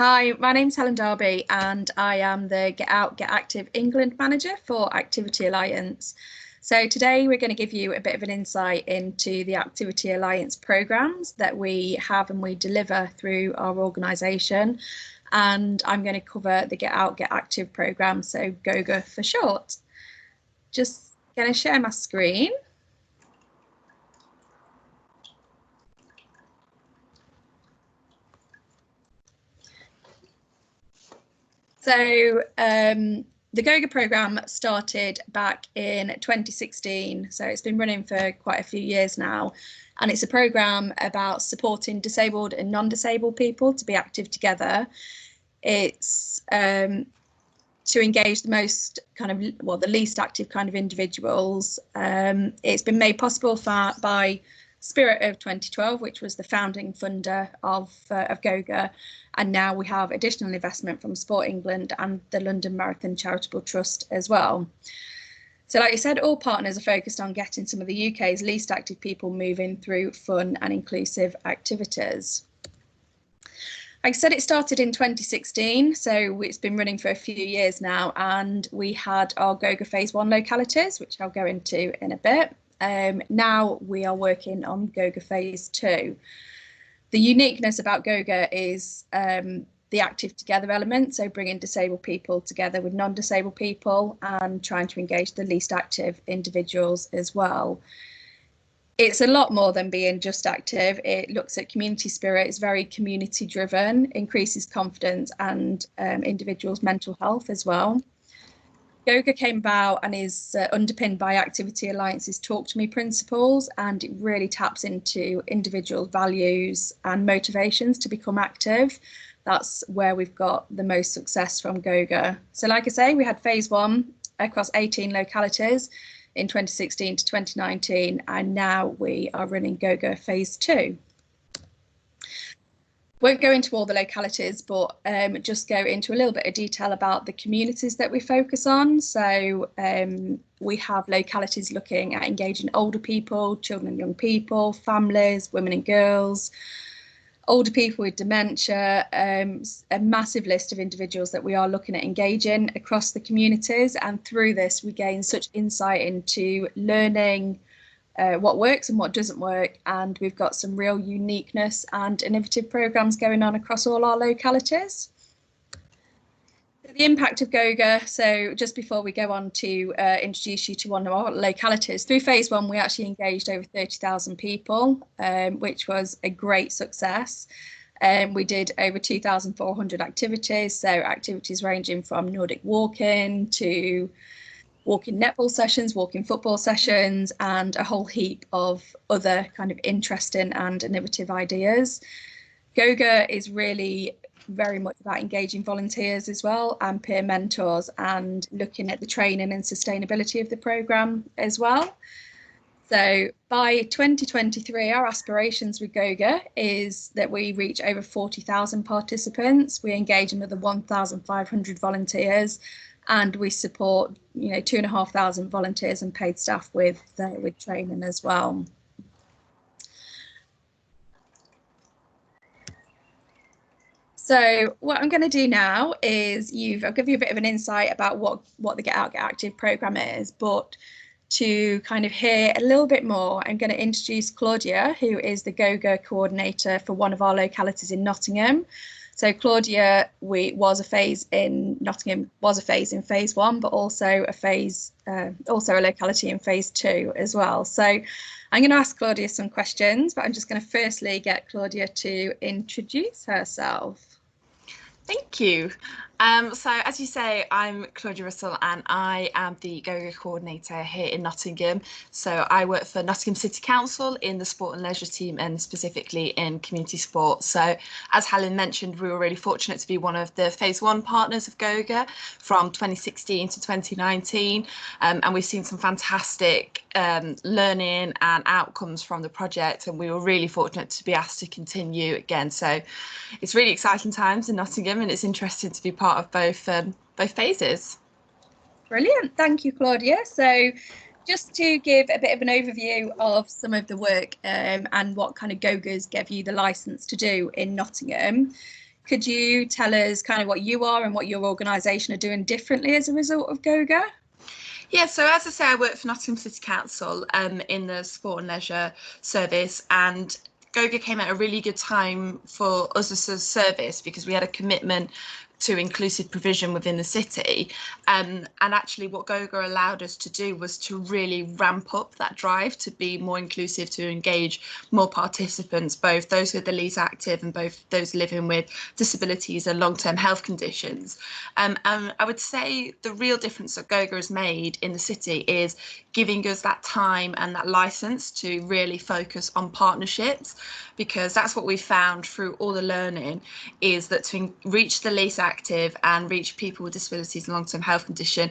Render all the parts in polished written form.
Hi, my name's Helen Darby and I am the Get Out, Get Active England Manager for Activity Alliance. So today we're going to give you a bit of an insight into the Activity Alliance programmes that we have and we deliver through our organisation. And I'm going to cover the Get Out, Get Active programme, so GOGA for short. Just going to share my screen. So the GOGA programme started back in 2016, so it's been running for quite a few years now, and it's a programme about supporting disabled and non-disabled people to be active together. It's to engage the most the least active kind of individuals. It's been made possible by Spirit of 2012, which was the founding funder of GOGA, and now we have additional investment from Sport England and the London Marathon Charitable Trust as well. So like I said, all partners are focused on getting some of the UK's least active people moving through fun and inclusive activities. Like I said, it started in 2016, so it's been running for a few years now, and we had our GOGA Phase 1 localities, which I'll go into in a bit. Now we are working on GOGA Phase 2. The uniqueness about GOGA is the active together element, so bringing disabled people together with non-disabled people and trying to engage the least active individuals as well. It's a lot more than being just active. It looks at community spirit, it's very community driven, increases confidence and individuals' mental health as well. GOGA came about and is underpinned by Activity Alliance's Talk to Me principles, and it really taps into individual values and motivations to become active. That's where we've got the most success from GOGA. So like I say, we had Phase 1 across 18 localities in 2016 to 2019, and now we are running GOGA Phase 2. Won't go into all the localities, but just go into a little bit of detail about the communities that we focus on. So we have localities looking at engaging older people, children and young people, families, women and girls, older people with dementia, a massive list of individuals that we are looking at engaging across the communities. And through this, we gain such insight into learning what works and what doesn't work, and we've got some real uniqueness and innovative programs going on across all our localities. The impact of GOGA, so just before we go on to introduce you to one of our localities, through Phase 1 we actually engaged over 30,000 people, which was a great success. We did over 2,400 activities, so activities ranging from Nordic walking to walking netball sessions, walking football sessions, and a whole heap of other kind of interesting and innovative ideas. GOGA is really very much about engaging volunteers as well and peer mentors, and looking at the training and sustainability of the programme as well. So by 2023, our aspirations with GOGA is that we reach over 40,000 participants. We engage another 1,500 volunteers, and we support 2,500 volunteers and paid staff with training as well. So what I'm going to do now is I'll give you a bit of an insight about what the Get Out, Get Active programme is, but to kind of hear a little bit more, I'm going to introduce Claudia, who is the GOGA coordinator for one of our localities in Nottingham. So Claudia, was a phase in Nottingham, was a phase in Phase 1, but also a locality in Phase 2 as well. So I'm going to ask Claudia some questions, but I'm just going to firstly get Claudia to introduce herself. Thank you. So as you say, I'm Claudia Russell and I am the GOGA coordinator here in Nottingham. So I work for Nottingham City Council in the sport and leisure team, and specifically in community sport. So as Helen mentioned, we were really fortunate to be one of the Phase 1 partners of GOGA from 2016 to 2019. And we've seen some fantastic learning and outcomes from the project, and we were really fortunate to be asked to continue again. So it's really exciting times in Nottingham, and it's interesting to be part of both phases. Brilliant, thank you, Claudia. So just to give a bit of an overview of some of the work and what kind of GOGAs gave you the licence to do in Nottingham. Could you tell us kind of what you are and what your organisation are doing differently as a result of GOGA? Yeah, so as I say, I work for Nottingham City Council in the Sport and Leisure Service, and GOGA came at a really good time for us as a service because we had a commitment to inclusive provision within the city. And actually what GOGA allowed us to do was to really ramp up that drive to be more inclusive, to engage more participants, both those with the least active and both those living with disabilities and long-term health conditions. And I would say the real difference that GOGA has made in the city is giving us that time and that license to really focus on partnerships, because that's what we found through all the learning, is that to reach the least active and reach people with disabilities and long-term health condition,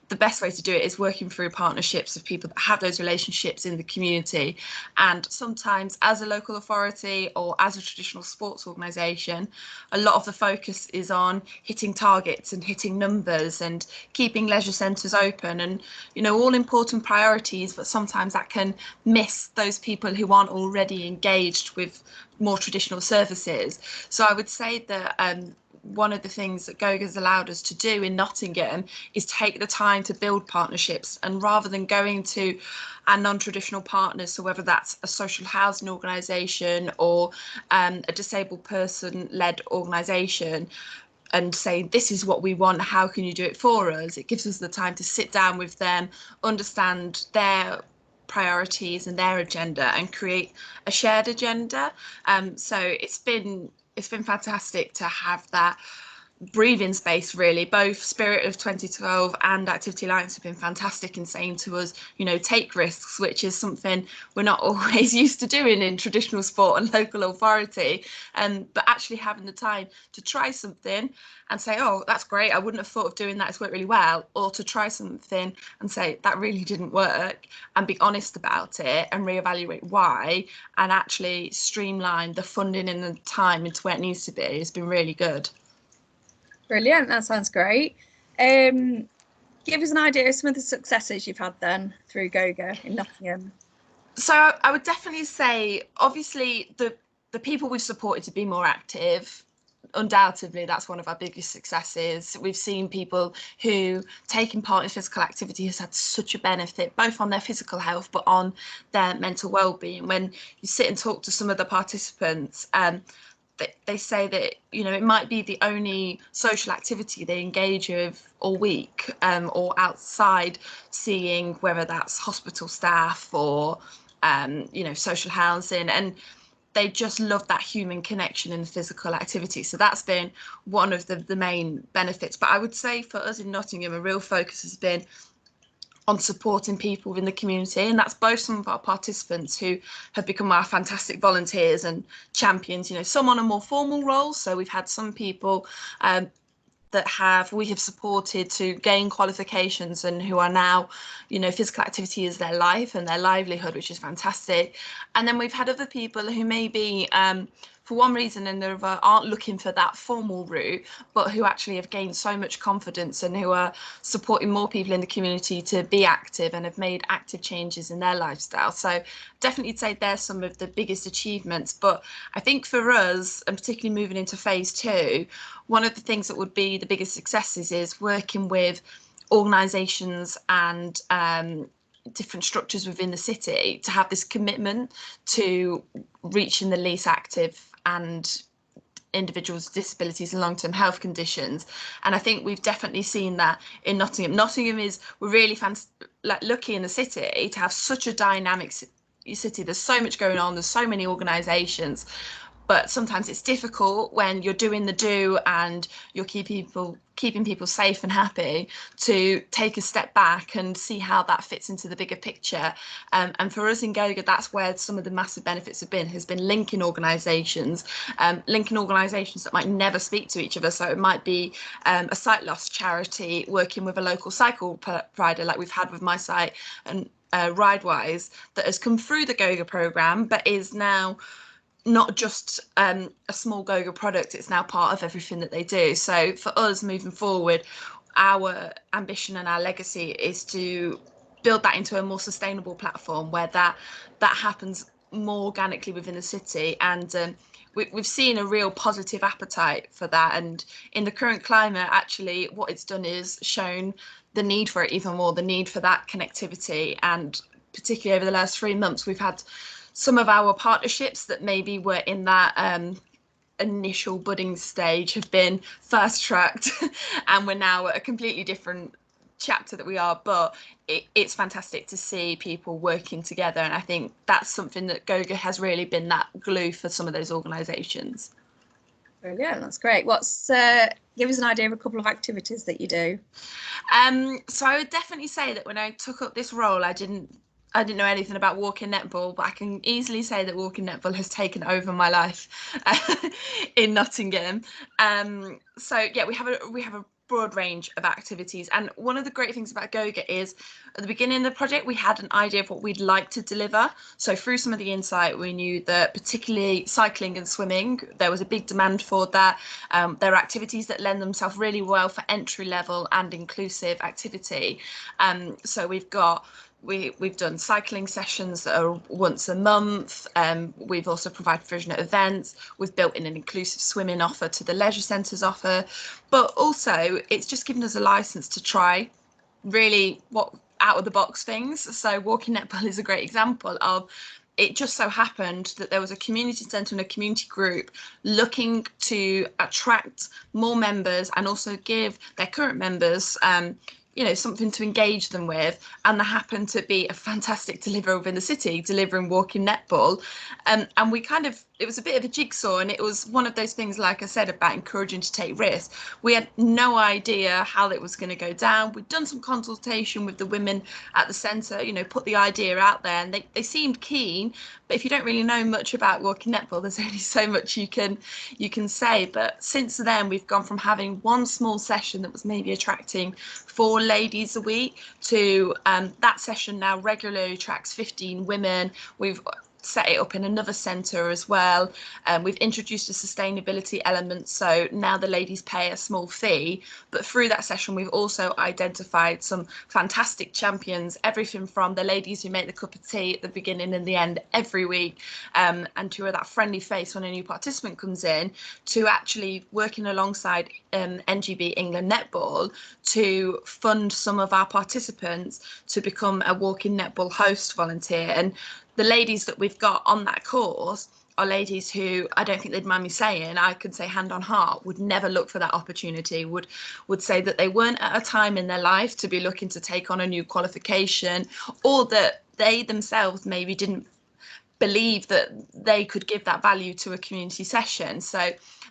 the best way to do it is working through partnerships of people that have those relationships in the community. And sometimes as a local authority or as a traditional sports organisation, a lot of the focus is on hitting targets and hitting numbers and keeping leisure centres open, and all important priorities, but sometimes that can miss those people who aren't already engaged with more traditional services. So I would say that one of the things that GOGA has allowed us to do in Nottingham is take the time to build partnerships, and rather than going to our non-traditional partners, so whether that's a social housing organisation or a disabled person-led organisation, and say, this is what we want, how can you do it for us? It gives us the time to sit down with them, understand their priorities and their agenda, and create a shared agenda. So it's been fantastic to have that breathing space, really. Both Spirit of 2012 and Activity Alliance have been fantastic in saying to us, take risks, which is something we're not always used to doing in traditional sport and local authority. But actually having the time to try something and say, oh, that's great, I wouldn't have thought of doing that, it's worked really well, or to try something and say that really didn't work, and be honest about it and reevaluate why, and actually streamline the funding and the time into where it needs to be, has been really good. Brilliant, that sounds great. Give us an idea of some of the successes you've had then through GOGA in Nottingham. So I would definitely say, obviously, the people we've supported to be more active, undoubtedly that's one of our biggest successes. We've seen people who taking part in physical activity has had such a benefit, both on their physical health but on their mental well-being. When you sit and talk to some of the participants, they say that it might be the only social activity they engage with all week, or outside, seeing whether that's hospital staff or social housing, and they just love that human connection and physical activity. So that's been one of the main benefits. But I would say for us in Nottingham, a real focus has been on supporting people within the community, and that's both some of our participants who have become our fantastic volunteers and champions, some on a more formal role. So we've had some people that we have supported to gain qualifications and who are now, physical activity is their life and their livelihood, which is fantastic. And then we've had other people who maybe for one reason and another aren't looking for that formal route, but who actually have gained so much confidence and who are supporting more people in the community to be active and have made active changes in their lifestyle. So definitely say they're some of the biggest achievements. But I think for us, and particularly moving into phase 2, one of the things that would be the biggest successes is working with organisations and different structures within the city to have this commitment to reaching the least active and individuals with disabilities and long-term health conditions. And I think we've definitely seen that in Nottingham. We're really lucky in the city to have such a dynamic city. There's so much going on, there's so many organisations, but sometimes it's difficult when you're doing the do and you're keeping people safe and happy to take a step back and see how that fits into the bigger picture. And for us in GOGA, that's where some of the massive benefits has been linking organisations that might never speak to each other. So it might be a sight loss charity working with a local cycle provider, like we've had with my site and Ridewise, that has come through the GOGA programme, but is now not just a small GOGA product, it's now part of everything that they do. So for us moving forward, our ambition and our legacy is to build that into a more sustainable platform where that happens more organically within the city, and we've seen a real positive appetite for that. And in the current climate, actually, what it's done is shown the need for it even more, the need for that connectivity. And particularly over the last 3 months, we've had some of our partnerships that maybe were in that initial budding stage have been fast tracked and we're now at a completely different chapter that we are, but it's fantastic to see people working together, and I think that's something that GOGA has really been that glue for some of those organisations. Brilliant, that's great. What's give us an idea of a couple of activities that you do. So I would definitely say that when I took up this role, I didn't know anything about walking netball, but I can easily say that walking netball has taken over my life in Nottingham. So yeah, we have a broad range of activities, and one of the great things about GOGA is at the beginning of the project we had an idea of what we'd like to deliver. So through some of the insight, we knew that particularly cycling and swimming, there was a big demand for that. There are activities that lend themselves really well for entry level and inclusive activity. So we've done cycling sessions that are once a month. We've also provided provision at events. We've built in an inclusive swimming offer to the leisure centres offer, but also it's just given us a license to try really what out of the box things. So walking netball is a great example of it. Just so happened that there was a community centre and a community group looking to attract more members and also give their current members something to engage them with, and there happened to be a fantastic deliverer within the city delivering walking netball, and it was a bit of a jigsaw, and it was one of those things, like I said, about encouraging to take risks. We had no idea how it was going to go down. We'd done some consultation with the women at the centre, put the idea out there, and they seemed keen, but if you don't really know much about walking netball, there's only so much you can say. But since then, we've gone from having one small session that was maybe attracting 4 ladies a week to that session now regularly attracts 15 women. We've set it up in another centre as well. We've introduced a sustainability element, so now the ladies pay a small fee, but through that session we've also identified some fantastic champions, everything from the ladies who make the cup of tea at the beginning and the end every week, and who are that friendly face when a new participant comes in, to actually working alongside NGB England Netball to fund some of our participants to become a walking netball host volunteer. And the ladies that we've got on that course are ladies who, I don't think they'd mind me saying, I could say hand on heart, would never look for that opportunity, would say that they weren't at a time in their life to be looking to take on a new qualification, or that they themselves maybe didn't believe that they could give that value to a community session. So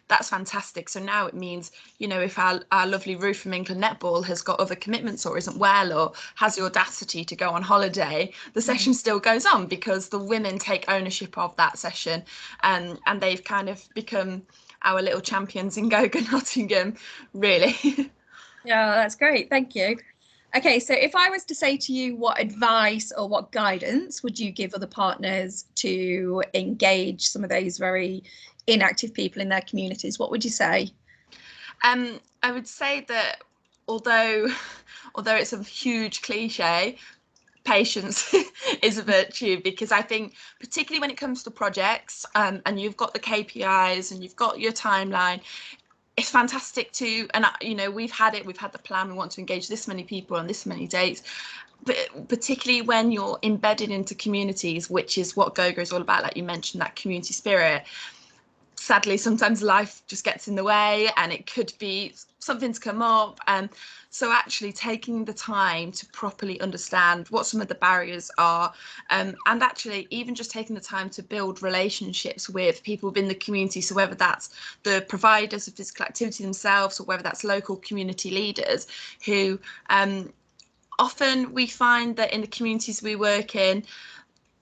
that's fantastic. So now it means, if our lovely Ruth from England Netball has got other commitments or isn't well or has the audacity to go on holiday, the session still goes on because the women take ownership of that session, and they've kind of become our little champions in GOGA Nottingham, really. Yeah, that's great. Thank you. Okay, so if I was to say to you, what advice or what guidance would you give other partners to engage some of those very inactive people in their communities, what would you say? I would say that although it's a huge cliche, patience is a virtue, because I think particularly when it comes to projects, and you've got the KPIs and you've got your timeline, it's fantastic to, and we've had the plan, we want to engage this many people on this many dates, but particularly when you're embedded into communities, which is what GOGA is all about, like you mentioned, that community spirit. Sadly, sometimes life just gets in the way, and it could be something's come up, and so actually taking the time to properly understand what some of the barriers are, and actually even just taking the time to build relationships with people within the community, so whether that's the providers of physical activity themselves or whether that's local community leaders who often we find that in the communities we work in,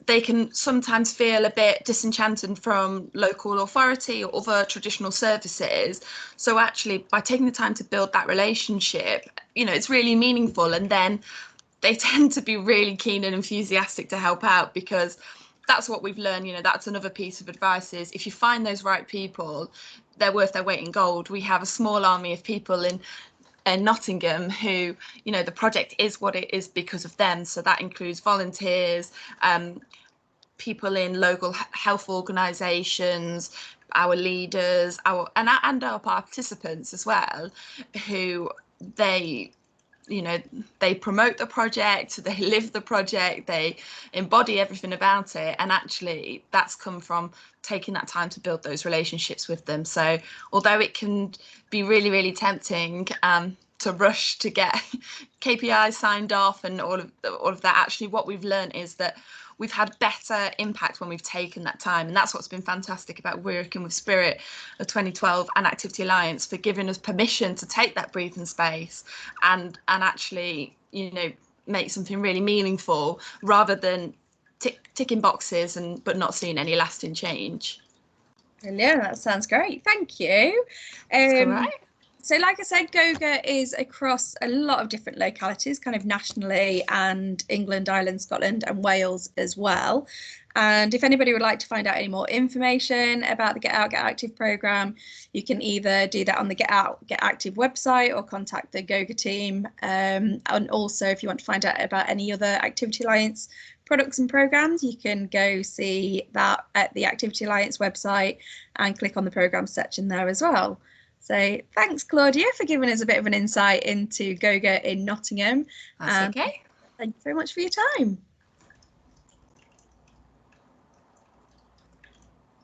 they can sometimes feel a bit disenchanted from local authority or other traditional services. So actually, by taking the time to build that relationship, it's really meaningful. And then they tend to be really keen and enthusiastic to help out, because that's what we've learned. That's another piece of advice, is if you find those right people, they're worth their weight in gold. We have a small army of people in Nottingham who, the project is what it is because of them. So that includes volunteers, people in local health organisations, our leaders, and our participants as well, who they promote the project, they live the project, they embody everything about it, and actually that's come from taking that time to build those relationships with them. So although it can be really, really tempting to rush to get KPIs signed off and all of that, actually what we've learned is that we've had better impact when we've taken that time. And that's what's been fantastic about working with Spirit of 2012 and Activity Alliance, for giving us permission to take that breathing space and actually, make something really meaningful, rather than ticking boxes but not seeing any lasting change. Brilliant, that sounds great. Thank you. That's all right. So like I said, GOGA is across a lot of different localities, kind of nationally, and England, Ireland, Scotland and Wales as well. And if anybody would like to find out any more information about the Get Out, Get Active programme, you can either do that on the Get Out, Get Active website or contact the GOGA team. And also, if you want to find out about any other Activity Alliance products and programmes, you can go see that at the Activity Alliance website and click on the programme section there as well. So thanks, Claudia, for giving us a bit of an insight into GOGA in Nottingham. That's okay. Thank you very much for your time.